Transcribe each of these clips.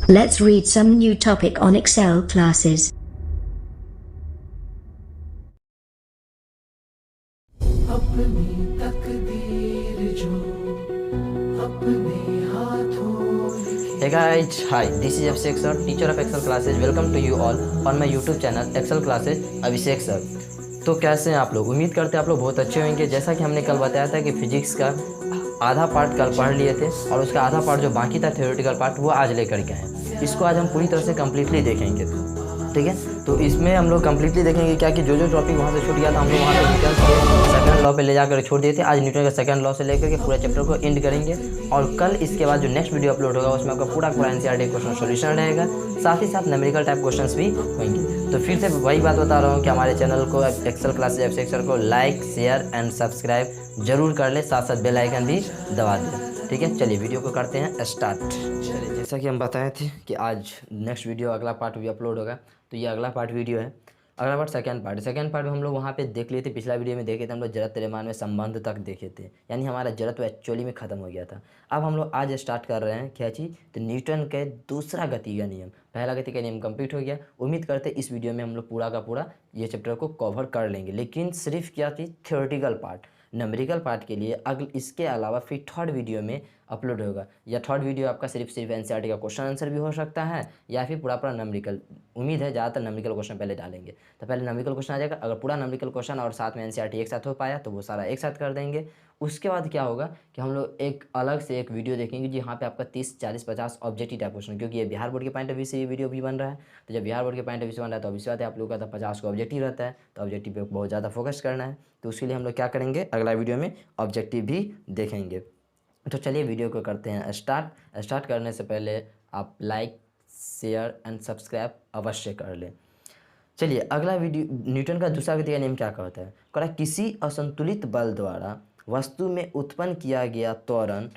Let's read some new topic on Excel classes. अपनी तकदीर जो अपने हाथों लिखे। Hey guys, hi, this is Abhishek sir, teacher of Excel classes. Welcome to you all on my YouTube channel Excel classes Abhishek sir. तो कैसे हैं आप लोग? उम्मीद करते हैं आप लोग बहुत अच्छे होंगे। जैसा कि हमने कल बताया था कि फिजिक्स का आधा पार्ट कल पढ़ लिए थे और उसका आधा पार्ट जो बाकी था थ्योरेटिकल पार्ट वो आज लेकर के आए। इसको आज हम पूरी तरह से कम्प्लीटली देखेंगे, ठीक है। तो इसमें हम लोग कम्प्लीटली देखेंगे क्या कि जो टॉपिक वहाँ से छूट गया था हम लोग वहाँ पे न्यूटन के सेकंड लॉ पे ले जाकर छोड़ दिए थे। आज न्यूटन का सेकंड लॉ से लेकर के पूरे चैप्टर को एंड करेंगे और कल इसके बाद जो नेक्स्ट वीडियो अपलोड होगा उसमें आपका पूरा एनसीईआरटी क्वेश्चन सॉल्यूशन रहेगा, साथ ही साथ न्यूमेरिकल टाइप क्वेश्चंस भी होंगे। तो फिर से वही बात बता रहा हूँ कि हमारे चैनल को एक्सेल क्लासेज अभिषेक सर को लाइक शेयर एंड सब्सक्राइब जरूर कर ले, साथ साथ बेल आइकन भी दबा दें, ठीक है। चलिए वीडियो को करते हैं स्टार्ट। चलिए जैसा कि हम बताए थे कि आज नेक्स्ट वीडियो अगला पार्ट भी अपलोड होगा, तो ये अगला पार्ट वीडियो है। अगला पार्ट सेकंड पार्ट में हम लोग वहाँ पे देख लिए थे, पिछला वीडियो में देखे थे हम लोग जड़त्व द्रव्यमान में संबंध तक देखे थे, यानी हमारा जड़त्व एक्चुअली में ख़त्म हो गया था। अब हम लोग आज स्टार्ट कर रहे हैं क्या चीज़, तो न्यूटन के दूसरा गति का नियम। पहला गति का नियम कंप्लीट हो गया। उम्मीद करते इस वीडियो में हम लोग पूरा का पूरा ये चैप्टर को कवर कर लेंगे, लेकिन सिर्फ क्या चीज़ थ्योरेटिकल पार्ट, न्यूमेरिकल पार्ट के लिए इसके अलावा फिर थर्ड वीडियो में अपलोड होगा। या थर्ड वीडियो आपका सिर्फ एनसीईआरटी का क्वेश्चन आंसर भी हो सकता है या फिर पूरा न्यूमेरिकल। उम्मीद है ज़्यादातर न्यूमेरिकल क्वेश्चन पहले डालेंगे, तो पहले न्यूमेरिकल क्वेश्चन आ जाएगा। अगर पूरा न्यूमेरिकल क्वेश्चन और साथ में एनसीईआरटी एक साथ हो पाया तो वो सारा एक साथ कर देंगे। उसके बाद क्या होगा कि हम लोग एक अलग से एक वीडियो देखेंगे जहाँ पे आपका 30, 40, 50 ऑब्जेक्टिव टाइप क्वेश्चन, क्योंकि ये बिहार बोर्ड के पॉइंट ऑफ व्यू से ये वीडियो भी बन रहा है। तो जब बिहार बोर्ड के पॉइंट ऑफ व्यू से बन रहा है तो ऑब्वियस बात है आप लोगों का तो 50 को ऑब्जेक्टिव रहता है, तो ऑब्जेक्टिव पे बहुत ज़्यादा फोकस करना है। तो उसके लिए हम लोग क्या करेंगे, अगला वीडियो में ऑब्जेक्टिव भी देखेंगे। तो चलिए वीडियो को करते हैं स्टार्ट करने से पहले आप लाइक शेयर एंड सब्सक्राइब अवश्य कर लें। चलिए अगला वीडियो, न्यूटन का दूसरा गति का नियम क्या कहता है। कह रहा किसी असंतुलित बल द्वारा वस्तु में उत्पन्न किया गया त्वरण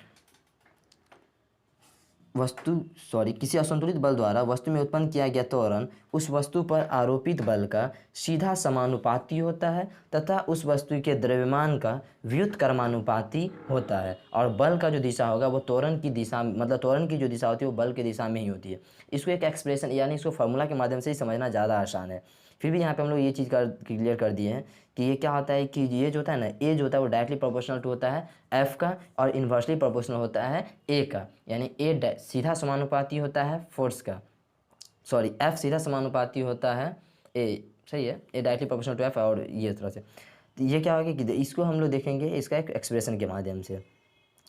किसी असंतुलित बल द्वारा वस्तु में उत्पन्न किया गया त्वरण उस वस्तु पर आरोपित बल का सीधा समानुपाती होता है तथा उस वस्तु के द्रव्यमान का व्युत्क्रमानुपाती होता है। और बल का जो दिशा होगा वो त्वरण की दिशा, मतलब त्वरण की जो दिशा होती है वो बल की दिशा में ही होती है। इसको एक एक्सप्रेशन यानी इसको फार्मूला के माध्यम से ही समझना ज़्यादा आसान है। फिर भी यहाँ पे हम लोग ये चीज़ क्लियर कर दिए हैं कि ये क्या होता है कि ये जो होता है ना, ए जो होता है वो डायरेक्टली प्रोपोर्शनल टू होता है एफ का और इन्वर्सली प्रोपोर्शनल होता है ए का, यानी ए सीधा समानुपाती होता है फोर्स का, सॉरी एफ सीधा समानुपाती होता है ए, सही है, ए डायरेक्टली प्रोपोर्शनल टू एफ। और ये तरह से तो ये क्या होगा कि इसको हम लोग देखेंगे इसका एक एक्सप्रेशन के माध्यम से।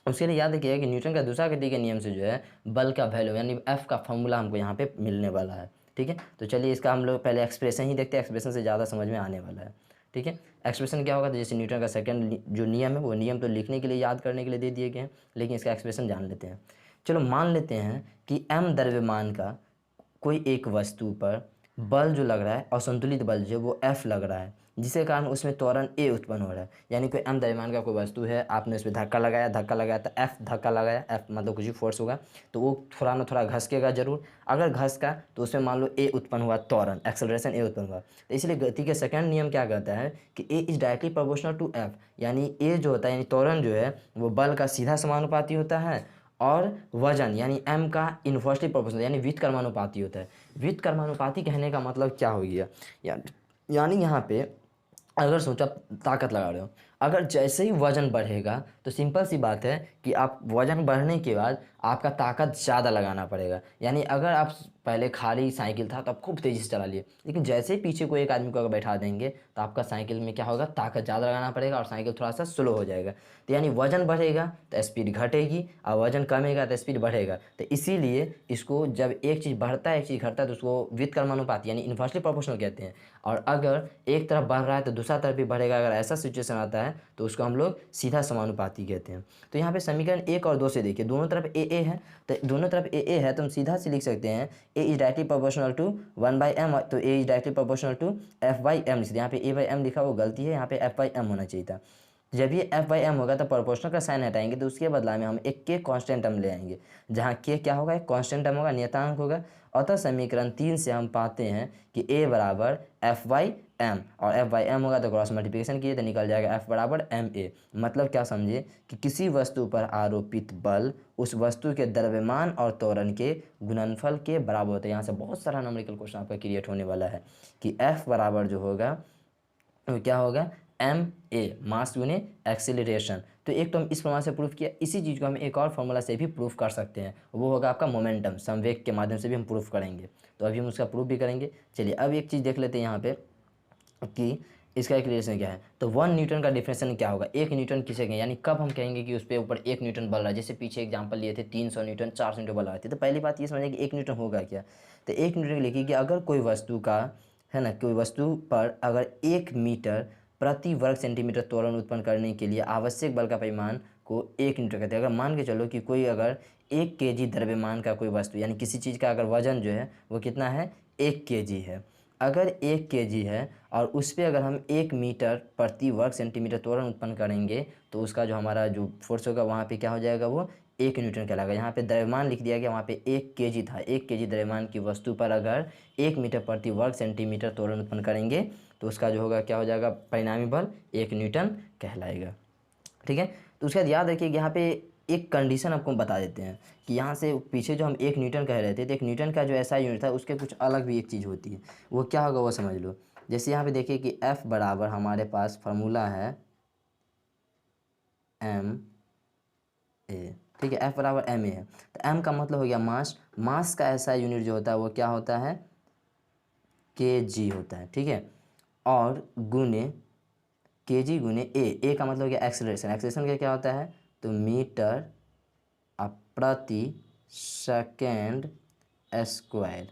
उसके लिए याद रखिएगा कि न्यूटन का दूसरा गति के नियम से जो है बल का वैल्यू यानी एफ का फॉर्मूला हमको यहाँ पे मिलने वाला है, ठीक है। तो चलिए इसका हम लोग पहले एक्सप्रेशन ही देखते हैं, एक्सप्रेशन से ज़्यादा समझ में आने वाला है, ठीक है। एक्सप्रेशन क्या होगा, तो जैसे न्यूटन का सेकंड जो नियम है वो नियम तो लिखने के लिए याद करने के लिए दे दिए गए हैं, लेकिन इसका एक्सप्रेशन जान लेते हैं। चलो मान लेते हैं कि एम द्रव्यमान का कोई एक वस्तु पर बल जो लग रहा है, असंतुलित बल जो वो एफ लग रहा है, जिसके कारण उसमें त्वरण ए उत्पन्न हो रहा है। यानी कोई एम द्रव्यमान का कोई वस्तु है, आपने उसमें धक्का लगाया तो एफ धक्का लगाया, एफ मतलब कुछ भी फोर्स होगा तो वो थोड़ा ना थोड़ा घसकेगा जरूर। अगर घसका तो उसमें मान लो ए उत्पन्न हुआ, त्वरण एक्सेलरेशन ए उत्पन्न हुआ। तो इसलिए गति के सेकंड नियम क्या कहता है कि a is directly proportional to f, यानी ए जो होता है यानी त्वरण जो है वो बल का सीधा समानुपाती होता है और वजन यानी m का इन्वर्सली प्रोपोर्शनल यानी व्युत्क्रमानुपाती होता है। व्युत्क्रमानुपाती कहने का मतलब क्या हो गया, यानी यहाँ पे अगर सोचा ताकत लगा रहे हो, अगर जैसे ही वजन बढ़ेगा तो सिंपल सी बात है कि आप वजन बढ़ने के बाद आपका ताकत ज़्यादा लगाना पड़ेगा। यानी अगर आप पहले खाली साइकिल था तो आप खूब तेज़ी से चला लिए, लेकिन जैसे ही पीछे को एक आदमी को अगर बैठा देंगे तो आपका साइकिल में क्या होगा, ताकत ज़्यादा लगाना पड़ेगा और साइकिल थोड़ा सा स्लो हो जाएगा। तो यानी वजन बढ़ेगा तो स्पीड घटेगी और वजन कमेगा तो स्पीड बढ़ेगा। तो इसीलिए इसको जब एक चीज़ बढ़ता है एक चीज़ घटता है तो उसको व्युत्क्रमानुपाती यानी इन्वर्सली प्रोपोर्शनल कहते हैं। और अगर एक तरफ बढ़ रहा है तो दूसरा तरफ भी बढ़ेगा, अगर ऐसा सिचुएशन आता है तो उसको हम लोग सीधा समानुपाती कहते हैं। तो यहाँ पे समीकरण 1 और 2 से देखिए, दोनों तरफ ए है, तो दोनों तरफ ए है तो हम सीधा से लिख सकते हैं a is directly proportional to 1/m, तो a is directly proportional to f/m लिख सकते हैं। यहाँ पे a/m लिखा वो गलती है, यहाँ पे f/m होना चाहिए था। जब ये f/m होगा तो प्रोपोर्शनल का साइन हटाएंगे तो उसके बदला में हम एक के कांस्टेंट टर्म ले आएंगे, जहाँ के क्या होगा, एक कांस्टेंट टर्म होगा, नियतांक होगा। अतः समीकरण 3 से हम पाते हैं कि a बराबर f/m m, और F/m होगा तो क्रॉस मल्टीप्लिकेशन कीजिए तो निकल जाएगा F बराबर ma। मतलब क्या समझिए कि किसी वस्तु पर आरोपित बल उस वस्तु के द्रव्यमान और त्वरण के गुणनफल के बराबर होता है। यहाँ से बहुत सारा न्यूमेरिकल क्वेश्चन आपका क्रिएट होने वाला है कि F बराबर जो होगा वो क्या होगा, ma, मास गुने एक्सीलरेशन। तो एक तो हम इस प्रमाण से प्रूफ किया, इसी चीज़ को हम एक और फॉर्मूला से भी प्रूफ कर सकते हैं, वो होगा आपका मोमेंटम, संवेग के माध्यम से भी हम प्रूफ करेंगे। तो अभी हम उसका प्रूफ भी करेंगे। चलिए अब एक चीज़ देख लेते हैं यहाँ पे कि इसका एक रिलेशन क्या है। तो 1 न्यूटन का डिफरेंशियल क्या होगा, 1 न्यूटन किसे कहेंगे, यानी कब हम कहेंगे कि उस पर ऊपर 1 न्यूटन बल रहा है। जैसे पीछे एग्जांपल लिए थे 300 न्यूटन 400 न्यूटन बल रहा थे, तो पहली बात ये समझिए कि 1 न्यूटन होगा क्या। तो 1 न्यूटन लिखिए कि अगर कोई वस्तु का है ना, कोई वस्तु पर अगर 1 मीटर प्रति वर्ग सेंटीमीटर त्वरण उत्पन्न करने के लिए आवश्यक बल का परिमाण को 1 न्यूटन कहते हैं। अगर मान के चलो कि कोई अगर 1 kg द्रव्यमान का कोई वस्तु, यानी किसी चीज़ का अगर वजन जो है वो कितना है, 1 kg है। अगर 1 kg है और उस पर अगर हम 1 मीटर प्रति वर्ग सेंटीमीटर त्वरण उत्पन्न करेंगे तो उसका जो हमारा जो फोर्स होगा वहाँ पे क्या हो जाएगा, वो 1 न्यूटन कहलाएगा। यहाँ पे द्रव्यमान लिख दिया गया, वहाँ पे 1 kg था। 1 kg द्रव्यमान की वस्तु पर अगर 1 मीटर प्रति वर्ग सेंटीमीटर त्वरण उत्पन्न करेंगे तो उसका जो होगा क्या हो जाएगा, परिणामी बल 1 न्यूटन कहलाएगा। ठीक है, तो उसके बाद याद रखिए कि यहाँ पे एक कंडीशन आपको बता देते हैं कि यहाँ से पीछे जो हम 1 न्यूटन कह रहे थे, तो 1 न्यूटन का जो ऐसा यूनिट था उसके कुछ अलग भी एक चीज़ होती है, वो क्या होगा वो समझ लो। जैसे यहाँ पे देखिए कि F बराबर हमारे पास फार्मूला है ma, ठीक है, F बराबर ma है। तो m का मतलब हो गया मास, मास का ऐसा यूनिट जो होता है वो क्या होता है, kg होता है। ठीक है, और गुने kg गुने a का मतलब हो गया एक्सेलरेशन, एक्सेलरेशन का क्या होता है, तो मीटर प्रति सेकेंड स्क्वायर।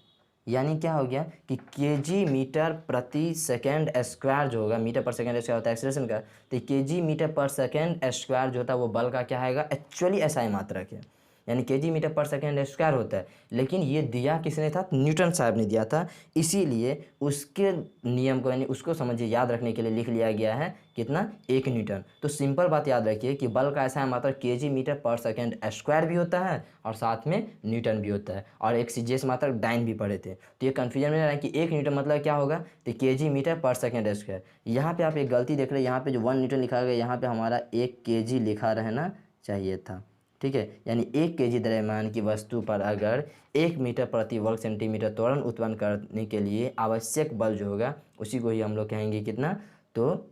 यानी क्या हो गया कि kg मीटर प्रति सेकेंड स्क्वायर जो होगा, मीटर पर सेकेंड स्क्वायर होता है एक्सेलरेशन का, तो kg मीटर पर सेकेंड स्क्वायर जो होता है वो बल का क्या आएगा, एक्चुअली ऐसा ही मात्रक है, यानी kg मीटर पर सेकेंड स्क्वायर होता है। लेकिन ये दिया किसने था, न्यूटन साहब ने दिया था, इसीलिए उसके नियम को यानी उसको समझिए याद रखने के लिए लिख लिया गया है कितना, 1 न्यूटन। तो सिंपल बात याद रखिए कि बल का ऐसा है मात्रक kg मीटर पर सेकेंड स्क्वायर भी होता है और साथ में न्यूटन भी होता है। और एक सीजीएस मात्रक डाइन भी पढ़े थे, तो ये कन्फ्यूजन में रहा है कि 1 न्यूटन मतलब क्या होगा, तो kg मीटर पर सेकेंड स्क्वायर। यहाँ पे आप एक गलती देख रहे हैं, यहाँ पे जो 1 न्यूटन लिखा गया यहाँ पे हमारा 1 kg लिखा रहना चाहिए था। ठीक है, यानी 1 kg द्रव्यमान की वस्तु पर अगर 1 मीटर प्रति वर्ग सेंटीमीटर त्वरण उत्पन्न करने के लिए आवश्यक बल जो होगा उसी को ही हम लोग कहेंगे कितना, तो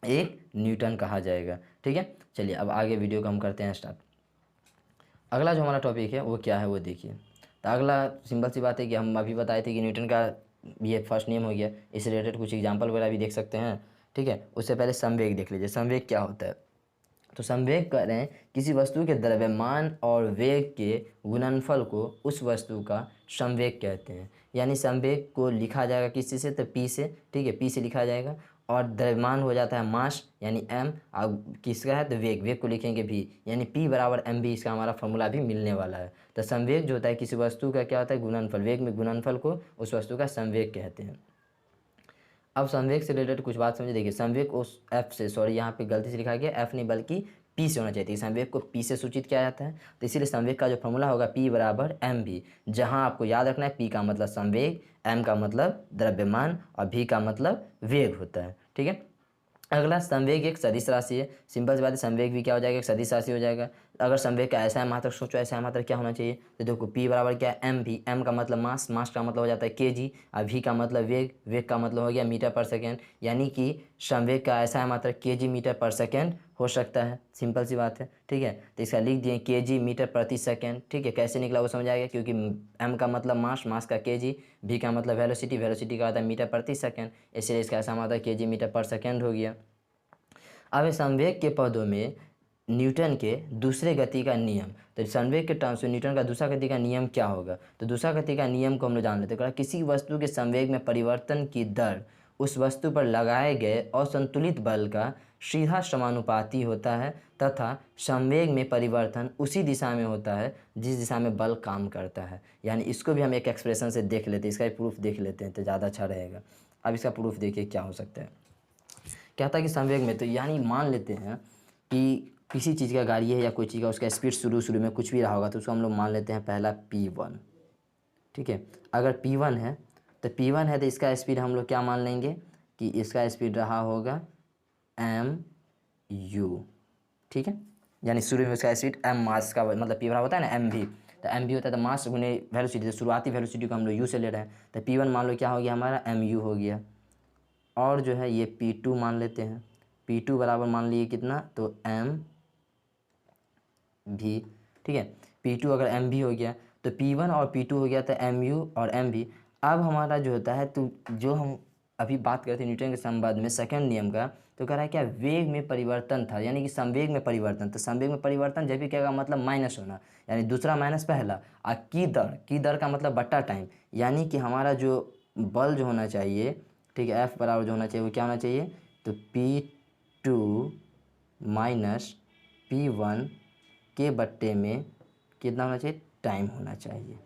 1 न्यूटन कहा जाएगा। ठीक है, चलिए अब आगे वीडियो को हम करते हैं स्टार्ट। अगला जो हमारा टॉपिक है वो क्या है वो देखिए। तो अगला सिंपल सी बात है कि हम अभी बताए थे कि न्यूटन का ये फर्स्ट नियम हो गया, इससे रिलेटेड कुछ एग्जाम्पल वगैरह भी देख सकते हैं। ठीक है, उससे पहले संवेग देख लीजिए, संवेग क्या होता है। तो संवेग कह रहे हैं किसी वस्तु के द्रव्यमान और वेग के गुणनफल को उस वस्तु का संवेग कहते हैं। यानी संवेग को लिखा जाएगा किसी से, तो p से। ठीक है, p से लिखा जाएगा, और द्रव्यमान हो जाता है मास यानी m, अब किसका है तो वेग, वेग को लिखेंगे v, यानी p बराबर mv, इसका हमारा फॉर्मूला भी मिलने वाला है। तो संवेग जो होता है किसी वस्तु का क्या होता है, गुणनफल, वेग में गुणनफल को उस वस्तु का संवेग कहते हैं। अब संवेग से रिलेटेड कुछ बात समझिए, देखिए संवेग उस F से, सॉरी यहाँ पे गलती से लिखा गया F नहीं बल्कि P से होना चाहिए, संवेग को P से सूचित किया जाता है। तो इसीलिए संवेग का जो फॉर्मूला होगा P बराबर mv, जहाँ आपको याद रखना है P का मतलब संवेग, m का मतलब द्रव्यमान और v का मतलब वेग होता है। ठीक है, अगला संवेग एक सदिश राशि है। सिंपल सी बात है, संवेग भी क्या हो जाएगा, एक सदिश राशि हो जाएगा। अगर संवेग का ऐसा है मात्रक सोचो, ऐसा है मात्रक क्या होना चाहिए, तो देखो p बराबर क्या है m भी, m का मतलब मास, मास का मतलब हो जाता है kg, और v का मतलब वेग, वेग का मतलब हो गया मीटर पर सेकेंड। यानी कि संवेग का ऐसा है मात्रक kg मीटर पर सेकेंड हो सकता है, सिंपल सी बात है। ठीक है, तो इसका लिख दिए kg मीटर प्रति सेकेंड। ठीक है, कैसे निकला वो समझ आएगा, क्योंकि m का मतलब मास, मास का kg, v का मतलब वेलोसिटी, वेलोसिटी का आता है मीटर प्रति सेकेंड, इसलिए इसका ऐसा मात्रक kg मीटर पर सेकेंड हो गया। अब संवेग के पदों में न्यूटन के दूसरे गति का नियम, तो संवेग के टर्म्स में न्यूटन का दूसरा गति का नियम क्या होगा, तो दूसरा गति का नियम को हम लोग जान लेते हैं। किसी वस्तु के संवेग में परिवर्तन की दर उस वस्तु पर लगाए गए असंतुलित बल का सीधा समानुपाती होता है, तथा संवेग में परिवर्तन उसी दिशा में होता है जिस दिशा में बल काम करता है। यानी इसको भी हम एक एक्सप्रेशन से देख लेते हैं, इसका प्रूफ देख लेते हैं तो ज़्यादा अच्छा रहेगा। अब इसका प्रूफ देखिए क्या हो सकता है। क्या था कि संवेग में, तो यानी मान लेते हैं कि किसी चीज़ का गाड़ी है या कोई चीज़ का उसका स्पीड शुरू में कुछ भी रहा होगा, तो उसको हम लोग मान लेते हैं पहला p1। ठीक है, अगर p1 है तो p1 है तो इसका स्पीड हम लोग क्या मान लेंगे, कि इसका स्पीड रहा होगा एम यू, ठीक है। यानी शुरू में उसका स्पीड एम मास का मतलब पी बराबर होता है ना एम भी, तो एम भी होता है तो मास गुने वेलोसिटी, तो शुरुआती वेलोसिटी को हम लोग यू से ले रहे हैं, तो पी वन मान लो क्या हो गया हमारा एम यू हो गया। और जो है ये पी टू मान लेते हैं, पी टू बराबर मान लिए कितना, तो एम भी, ठीक है। पी टू अगर एम भी हो गया तो पी वन और पी टू हो गया था एम यू और एम भी। अब हमारा जो होता है, तो जो हम अभी बात करते हैं न्यूटन के संबंध में सेकंड नियम का, तो कह रहा है क्या वेग में परिवर्तन था, यानी कि संवेग में परिवर्तन। तो संवेग में परिवर्तन जब भी क्या का मतलब माइनस होना, यानी दूसरा माइनस पहला। और की दर का मतलब बट्टा टाइम, यानी कि हमारा जो बल जो होना चाहिए, ठीक है, एफ बराबर जो होना चाहिए वो क्या होना चाहिए, तो p two minus p one के बट्टे में कितना होना चाहिए, टाइम होना चाहिए,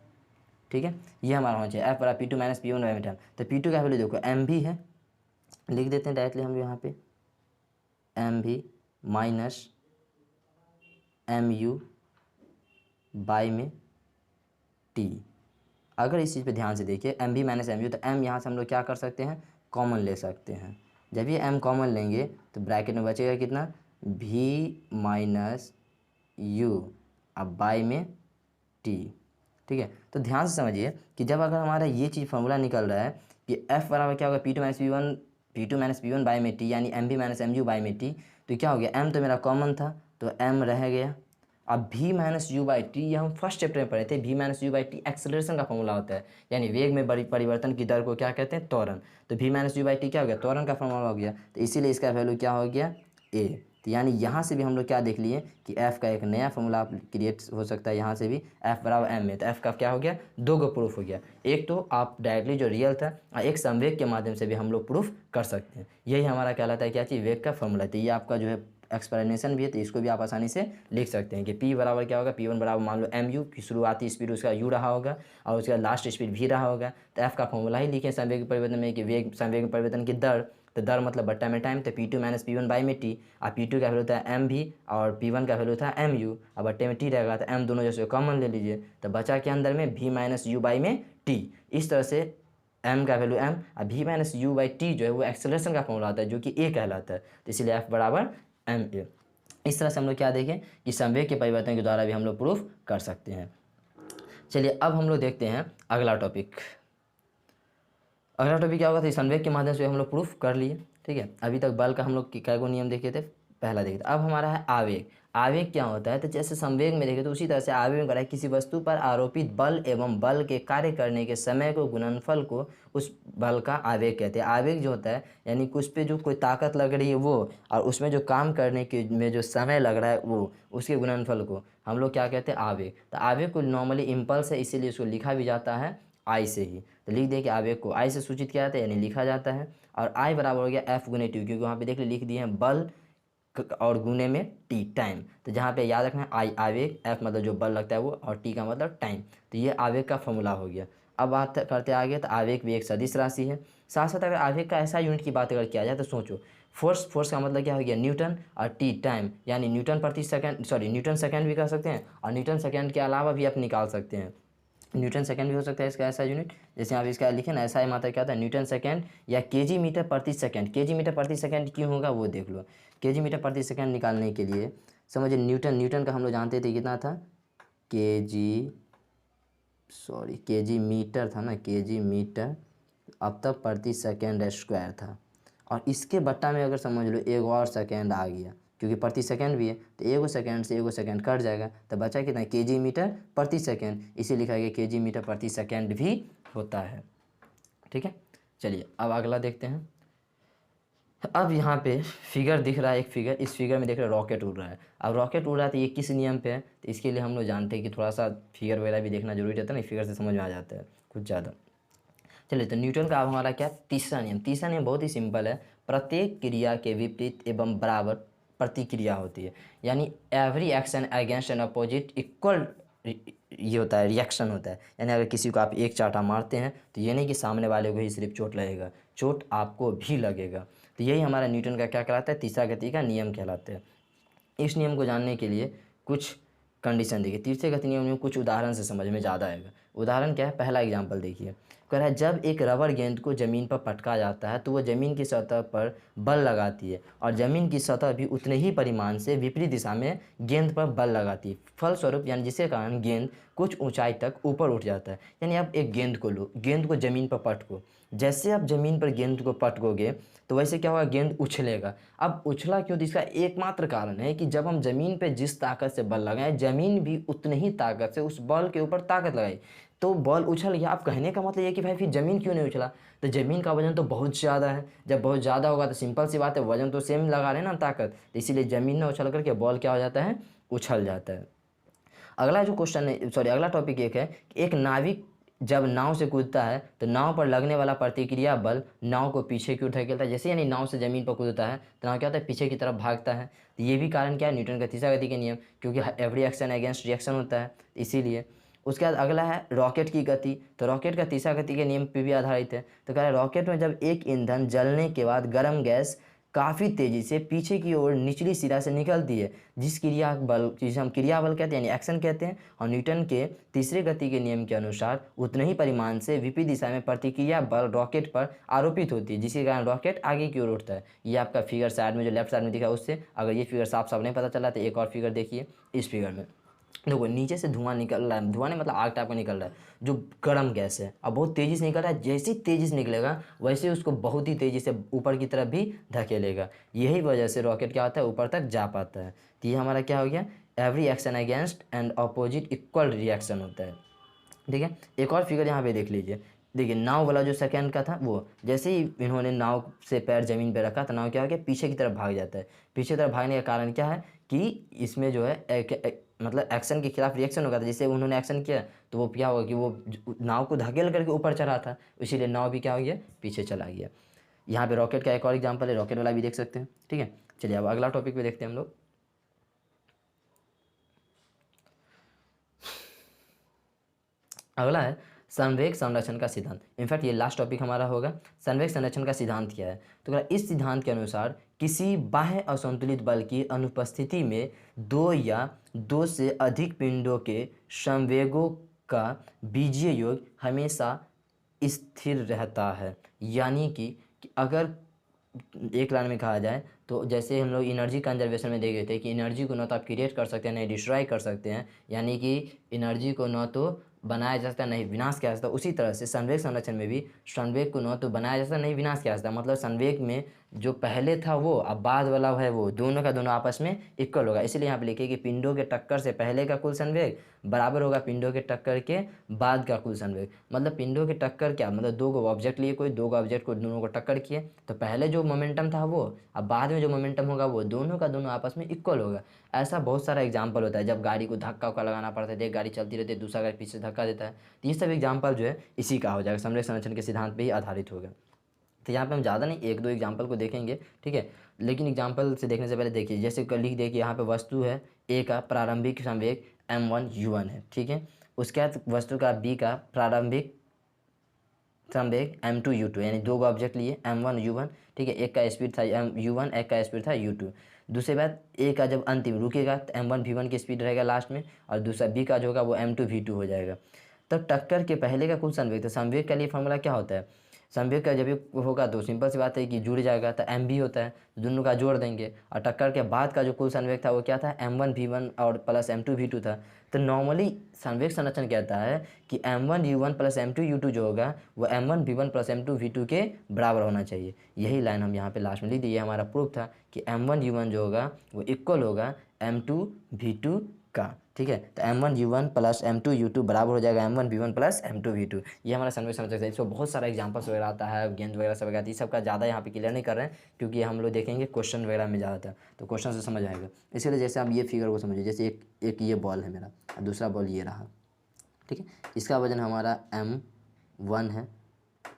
ठीक है। ये हमारा होना चाहिए एफ बराबर p two minus p one by time. तो पी टू का वैल्यू देखो एम भी है, लिख देते हैं डायरेक्टली हम यहाँ पे एम भी माइनस एम यू बाई में टी। अगर इस चीज़ पे ध्यान से देखिए एम भी माइनस एम यू, तो एम यहाँ से हम लोग क्या कर सकते हैं, कॉमन ले सकते हैं। जब ये एम कॉमन लेंगे तो ब्रैकेट में बचेगा कितना, भी माइनस यू अब बाई में टी, ठीक है। तो ध्यान से समझिए कि जब अगर हमारा ये चीज़ फार्मूला निकल रहा है कि एफ बराबर क्या होगा p two minus p one by में टी, यानी एम भी माइनस एम यू बाई में टी, तो क्या हो गया, एम तो मेरा कॉमन था तो एम रह गया। अब भी माइनस यू बाई टी, ये हम फर्स्ट चैप्टर में पढ़े थे, भी minus you by T acceleration का फॉर्मूला होता है, यानी वेग में बड़ी परिवर्तन की दर को क्या कहते हैं, त्वरण। तो भी माइनस यू बाई टी क्या हो गया, त्वरण का फॉर्मूला हो गया, तो इसीलिए इसका वैल्यू क्या हो गया, ए। तो यानी यहाँ से भी हम लोग क्या देख लिए कि f का एक नया फॉर्मूला क्रिएट हो सकता है यहाँ से भी, f बराबर m में। तो f का क्या हो गया, दो गो प्रूफ हो गया, एक तो आप डायरेक्टली जो रियल था और एक संवेग के माध्यम से भी हम लोग प्रूफ कर सकते हैं। यही हमारा कहलाता है क्या चीज़, वेग का फॉर्मूला। तो ये आपका जो है एक्सप्लेनेशन भी है, तो इसको भी आप आसानी से लिख सकते हैं कि p बराबर क्या होगा, p1 बराबर मान लो mu की शुरुआती स्पीड उसका u रहा होगा और उसका लास्ट स्पीड v रहा होगा। तो f का फॉर्मूला ही लिखे संवेग परिवर्तन में कि वेग संवेग परिवर्तन की दर, तो दर मतलब बट्टा में टाइम, तो P2 minus p one by में टी, और P2 का वैल्यू था एम भी और P1 का वैल्यू था एम यू, और बट्टे में टी रहेगा, तो एम दोनों जैसे कॉमन ले लीजिए, तो बचा के अंदर में भी माइनस यू बाई में टी। इस तरह से एम का वैल्यू एम और भी माइनस यू बाई टी जो है वो एक्सेलरेशन का फॉर्मूला होता है, जो कि ए कहलाता है, तो इसीलिए एफ बराबर एम ए। इस तरह से हम लोग क्या देखें कि संवेग के परिवर्तन के द्वारा भी हम लोग प्रूफ कर सकते हैं। चलिए अब हम लोग देखते हैं अगला टॉपिक। अगला टॉपिक क्या होगा, तो संवेग के माध्यम से हम लोग प्रूफ कर लिए, ठीक है। अभी तक बल का हम लोग कै गो नियम देखे थे, पहला देखे थे। अब हमारा है आवेग। आवेग क्या होता है, तो जैसे संवेग में देखे तो उसी तरह से आवेग में करा है किसी वस्तु पर आरोपित बल एवं बल के कार्य करने के समय को गुणनफल को उस बल का आवेग कहते हैं। आवेग जो होता है यानी कि उस पर जो कोई ताकत लग रही है वो, और उसमें जो काम करने के में जो समय लग रहा है वो, उसके गुणनफल को हम लोग क्या कहते हैं, आवेग। तो आवेग को नॉर्मली इम्पल्स है, इसीलिए उसको लिखा भी जाता है आई से ही। तो लिख दें कि आवेग को आई से सूचित किया जाता है, यानी लिखा जाता है। और आई बराबर हो गया एफ गुने टी, क्योंकि वहाँ पे देख दिए हैं बल और गुने में टी टाइम। तो जहाँ पे याद रखना है आई आवेग, एफ मतलब जो बल लगता है वो, और टी का मतलब टाइम। तो ये आवेग का फॉर्मूला हो गया। अब बात करते आगे, तो आवेग भी एक सदिश राशि है। साथ साथ अगर आवेग का ऐसा यूनिट की बात अगर किया जाए तो सोचो, फोर्स का मतलब क्या हो गया, न्यूटन, और टी टाइम, यानी न्यूटन प्रति सेकंड, न्यूटन सेकंड भी कर सकते हैं, और न्यूटन सेकंड के अलावा भी आप निकाल सकते हैं, न्यूटन सेकंड भी हो सकता है इसका ऐसा यूनिट। जैसे आप इसका लिखें ना, ऐसा ही मात्रा क्या होता है, न्यूटन सेकंड या केजी मीटर प्रति सेकंड। केजी मीटर प्रति सेकंड क्यों होगा वो देख लो। केजी मीटर प्रति सेकंड निकालने के लिए समझिए न्यूटन का हम लोग जानते थे कितना था, केजी मीटर था ना, केजी मीटर, अब तक प्रति सेकंड स्क्वायर था, और इसके बट्टा में अगर समझ लो एक और सेकंड आ गया, क्योंकि प्रति सेकंड भी है, तो एगो सेकंड से एगो सेकंड कट जाएगा, तो बचा कितना, केजी मीटर प्रति सेकंड, इसे लिखा गया केजी मीटर प्रति सेकंड भी होता है, ठीक है। चलिए अब अगला देखते हैं। अब यहाँ पे फिगर दिख रहा है, एक फिगर, इस फिगर में देख रहे हैं रॉकेट उड़ रहा है। अब रॉकेट उड़ रहा है तो ये किस नियम पे है, तो इसके लिए हम लोग जानते हैं कि थोड़ा सा फिगर वगैरह भी देखना जरूरी रहता है ना, फिगर से समझ में आ जाता है कुछ ज़्यादा। चलिए तो न्यूटन का अब हमारा क्या, तीसरा नियम। तीसरा नियम बहुत ही सिंपल है, प्रत्येक क्रिया के विपरीत एवं बराबर प्रतिक्रिया होती है, यानी every action against an opposite equal ये होता है, रिएक्शन होता है। यानी अगर किसी को आप एक चाटा मारते हैं तो ये नहीं कि सामने वाले को ही सिर्फ चोट लगेगा, चोट आपको भी लगेगा। तो यही हमारा न्यूटन का क्या कहलाता है, तीसरा गति का नियम कहलाता है। इस नियम को जानने के लिए कुछ कंडीशन देखिए, तीसरे गति नियम में कुछ उदाहरण से समझ में ज़्यादा आएगा। उदाहरण क्या है, पहला एग्जाम्पल देखिए, कह रहा है जब एक रबर गेंद को ज़मीन पर पटका जाता है तो वह ज़मीन की सतह पर बल लगाती है और ज़मीन की सतह भी उतने ही परिमाण से विपरीत दिशा में गेंद पर बल लगाती है। फलस्वरूप यानी जिसके कारण गेंद कुछ ऊंचाई तक ऊपर उठ जाता है। यानी आप एक गेंद को लो, गेंद को ज़मीन पर पटको, जैसे आप ज़मीन पर गेंद को पटकोगे तो वैसे क्या होगा, गेंद उछलेगा। अब उछला क्यों, तो इसका एकमात्र कारण है कि जब हम ज़मीन पे जिस ताकत से बल लगाएं, ज़मीन भी उतनी ही ताकत से उस बॉल के ऊपर ताकत लगाई, तो बॉल उछल गया। अब कहने का मतलब ये कि भाई फिर ज़मीन क्यों नहीं उछला, तो ज़मीन का वजन तो बहुत ज़्यादा है। जब बहुत ज़्यादा होगा तो सिंपल सी बात है, वजन तो सेम लगा रहे ना ताकत, तो इसीलिए ज़मीन ना उछल करके बॉल क्या हो जाता है, उछल जाता है। अगला जो क्वेश्चन है, सॉरी अगला टॉपिक एक है कि एक नाविक जब नाव से कूदता है तो नाव पर लगने वाला प्रतिक्रिया बल नाव को पीछे की ओर धकेलता है। जैसे यानी नाव से ज़मीन पर कूदता है तो नाव क्या होता है, पीछे की तरफ भागता है। तो ये भी कारण क्या है, न्यूटन का तीसरा गति के नियम, क्योंकि एवरी एक्शन अगेंस्ट रिएक्शन होता है, इसीलिए। उसके बाद अगला है रॉकेट की गति, तो रॉकेट का तीसरा गति के नियम पर भी आधारित है। तो कह रहा है रॉकेट में जब एक ईंधन जलने के बाद गर्म गैस काफ़ी तेज़ी से पीछे की ओर निचली सिरा से निकलती है, जिस क्रिया बल, जिसे हम क्रिया बल कहते हैं यानी एक्शन कहते हैं, और न्यूटन के तीसरे गति के नियम के अनुसार उतने ही परिमाण से विपरीत दिशा में प्रतिक्रिया बल रॉकेट पर आरोपित होती है, जिसके कारण रॉकेट आगे की ओर उठता है। ये आपका फिगर साइड में जो लेफ्ट साइड में दिखा है उससे, अगर ये फिगर साफ साफ नहीं पता चला तो एक और फिगर देखिए। इस फिगर में देखो नीचे से धुआं निकल रहा है, धुआं नहीं मतलब आग टाइप का निकल रहा है, जो गर्म गैस है, अब बहुत तेज़ी से निकल रहा है। जैसी तेज़ी से निकलेगा वैसे उसको बहुत ही तेज़ी से ऊपर की तरफ भी धकेलेगा। यही वजह से रॉकेट क्या होता है, ऊपर तक जा पाता है। तो ये हमारा क्या हो गया, every action against and opposite equal reaction होता है। ठीक है, एक और फिगर यहाँ पे देख लीजिए। देखिए नाव वाला जो सेकंड का था, वो जैसे ही इन्होंने नाव से पैर ज़मीन पे रखा तो नाव क्या हो गया, पीछे की तरफ भाग जाता है। पीछे की तरफ भागने का कारण क्या है कि इसमें जो है मतलब एक्शन के खिलाफ रिएक्शन होगा था। जैसे उन्होंने एक्शन किया तो वो क्या होगा कि वो नाव को धकेल करके ऊपर चढ़ा था, इसीलिए नाव भी क्या हो गया, पीछे चला गया। यहाँ पे रॉकेट का एक और एग्जाम्पल है, रॉकेट वाला भी देख सकते हैं। ठीक है, चलिए अब अगला टॉपिक पे देखते हैं हम लोग। अगला है संवेग संरक्षण का सिद्धांत। इनफैक्ट ये लास्ट टॉपिक हमारा होगा। संवेग संरक्षण का सिद्धांत क्या है, तो इस सिद्धांत के अनुसार किसी बाह्य असंतुलित बल की अनुपस्थिति में दो या दो से अधिक पिंडों के संवेगों का बीजीय योग हमेशा स्थिर रहता है। यानी कि अगर एक लाइन में कहा जाए तो जैसे हम लोग एनर्जी कंजर्वेशन में देख रहे थे कि एनर्जी को न तो आप क्रिएट कर सकते हैं नहीं डिस्ट्रॉय कर सकते हैं, यानी कि एनर्जी को न तो बनाया जा सकता नहीं विनाश किया जा सकता। उसी तरह से संवेग संरक्षण में भी संवेग को न तो बनाया जा सकता नहीं विनाश किया जा सकता। मतलब संवेग में जो पहले था वो अब बाद वाला है वो दोनों का दोनों आपस में इक्वल होगा। इसलिए यहाँ पे लिखिए कि पिंडों के टक्कर से पहले का कुल संवेग बराबर होगा पिंडों के टक्कर के बाद का कुल संवेग। मतलब पिंडों के टक्कर क्या मतलब, दो को ऑब्जेक्ट लिए, कोई दो ऑब्जेक्ट को दोनों को टक्कर किए तो पहले जो मोमेंटम था वो अब बाद में जो मोमेंटम होगा वो दोनों का दोनों आपस में इक्वल होगा। ऐसा बहुत सारा एग्जाम्पल होता है, जब गाड़ी को धक्का उक्का लगाना पड़ता है, एक गाड़ी चलती रहती है दूसरा गाड़ी पीछे धक्का देता है, तो ये सब एग्जाम्पल जो है इसी का हो जाएगा, संवेग संरक्षण के सिद्धांत पे ही आधारित होगा। तो यहाँ पे हम ज़्यादा नहीं एक दो एग्जाम्पल को देखेंगे, ठीक है। लेकिन एग्जाम्पल से देखने से पहले देखिए, जैसे लिख देखिए यहाँ पे वस्तु है ए का प्रारंभिक संवेग m1 u1 है, ठीक है। उसके बाद वस्तु का बी का प्रारंभिक संवेग m2 u2, यानी दो ऑब्जेक्ट लिए m1 u1, ठीक है। एक का स्पीड था u1, एक का स्पीड था u2। दूसरे बात ए का जब अंतिम रुकेगा तो m1 v1 की स्पीड रहेगा लास्ट में, और दूसरा बी का जो होगा वो m2 v2 हो जाएगा। तब टक्कर के पहले का कुल संवेग, तो संवेग के लिए फॉर्मूला क्या होता है, संवेग का जब भी होगा तो सिंपल सी बात है कि जुड़ जाएगा तो एम भी होता है, दोनों का जोड़ देंगे। और टक्कर के बाद का जो कुल संवेग था वो क्या था, m1 v1 और प्लस m2 v2 था। तो नॉर्मली संवेग संरक्षण कहता है कि m1 u1 plus m2 u2 जो होगा वो m1 v1 plus m2 v2 के बराबर होना चाहिए। यही लाइन हम यहाँ पे लास्ट में लिख दी, ये हमारा प्रूफ था कि m1 u1 जो होगा वो इक्वल होगा m2 v2 का, ठीक है। तो m1 u1 plus m2 u2 बराबर हो जाएगा m1 v1 plus m2 v2। ये हमारा संवेग संरक्षण है। इसको बहुत सारा एग्जाम्पल्स वगैरह आता है, गेंद वगैरह सब वगैरह, ये सब का ज़्यादा यहाँ पे क्लियर नहीं कर रहे हैं क्योंकि हम लोग देखेंगे क्वेश्चन वगैरह में ज़्यादातर, तो क्वेश्चन से समझ आएगा। इसलिए जैसे आप ये फिगर को समझिए, जैसे एक ये बॉल है मेरा और दूसरा बॉल ये रहा, ठीक है। इसका वजन हमारा m1 है,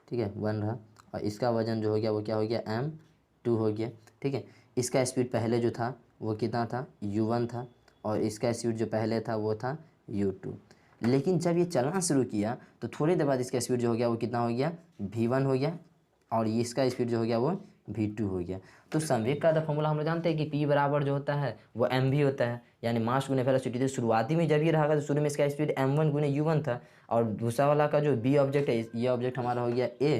ठीक है, 1 रहा, और इसका वजन जो हो गया वो क्या हो गया m2 हो गया, ठीक है। इसका स्पीड पहले जो था वो कितना था u1 था, और इसका स्पीड जो पहले था वो था u2। लेकिन जब ये चलना शुरू किया तो थोड़ी देर बाद इसका स्पीड जो हो गया वो कितना हो गया v1 हो गया, और इसका स्पीड जो हो गया वो V2 हो गया। तो संवेग का फॉर्मूला हम लोग जानते हैं कि P बराबर जो होता है वो mv होता है, यानी मास गुने वेलोसिटी। तो शुरुआती में जब ये रहा तो शुरू में इसका स्पीड m1 गुने u1 था, और दूसरा वाला का जो B ऑब्जेक्ट है, ये ऑब्जेक्ट हमारा हो गया A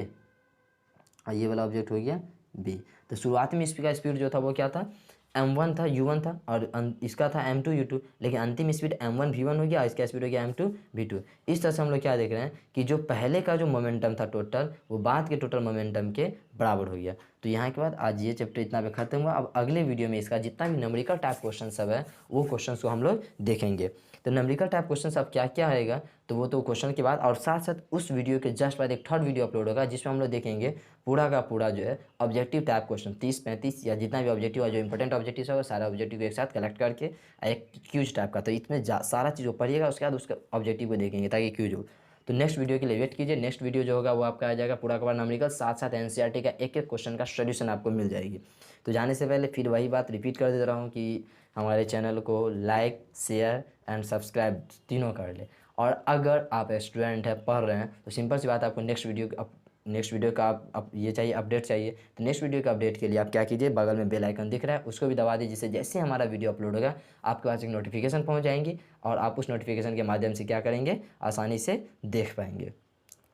और ये वाला ऑब्जेक्ट हो गया B। तो शुरुआती में इसका स्पीड जो था वो क्या था, m1 था, u1 था, और इसका था m2 u2, लेकिन अंतिम स्पीड m1 v1 हो गया, इसका स्पीड हो गया m2 v2। इस तरह से हम लोग क्या देख रहे हैं कि जो पहले का जो मोमेंटम था टोटल, वो बाद के टोटल मोमेंटम के बराबर हो गया। तो यहाँ के बाद आज ये चैप्टर इतना पे खत्म हुआ। अब अगले वीडियो में इसका जितना भी न्यूमेरिकल टाइप क्वेश्चन सब है वो क्वेश्चन को हम लोग देखेंगे। तो न्यूमेरिकल टाइप क्वेश्चन सब क्या क्या आएगा तो वो तो क्वेश्चन के बाद, और साथ साथ उस वीडियो के जस्ट बाद एक थर्ड वीडियो अपलोड होगा जिसमें हम लोग देखेंगे पूरा का पूरा जो है ऑब्जेक्टिव टाइप क्वेश्चन 30-35 या जितना भी ऑब्जेक्टिव है, जो इंपॉर्टेंट ऑब्जेक्टिव है वो सारा ऑब्जेक्टिव को एक साथ कलेक्ट करके एक क्यूज टाइप का। तो इसमें सारा चीज़ पढ़िएगा, उसके बाद उसका ऑब्जेक्टिव को देखेंगे ताकि क्यूज हो। तो नेक्स्ट वीडियो के लिए वेट कीजिए। नेक्स्ट वीडियो जो होगा वो आपका आ जाएगा पूरा का पूरा न्यूमेरिकल, साथ साथ एनसीईआरटी का एक एक क्वेश्चन का सोल्यूशन आपको मिल जाएगी। तो जाने से पहले फिर वही बात रिपीट कर दे रहा हूँ कि हमारे चैनल को लाइक, शेयर एंड सब्सक्राइब तीनों कर ले। और अगर आप स्टूडेंट हैं, पढ़ रहे हैं, तो सिंपल सी बात है, आपको नेक्स्ट वीडियो का आप ये चाहिए, अपडेट चाहिए। तो नेक्स्ट वीडियो का अपडेट के लिए आप क्या कीजिए, बगल में बेल आइकन दिख रहा है उसको भी दबा दीजिए, जिससे जैसे हमारा वीडियो अपलोड होगा आपके पास एक नोटिफिकेशन पहुंच जाएंगी और आप उस नोटिफिकेशन के माध्यम से क्या करेंगे, आसानी से देख पाएंगे।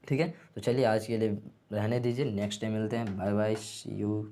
ठीक है, तो चलिए आज के लिए रहने दीजिए, नेक्स्ट टाइम मिलते हैं। Bye bye, see you.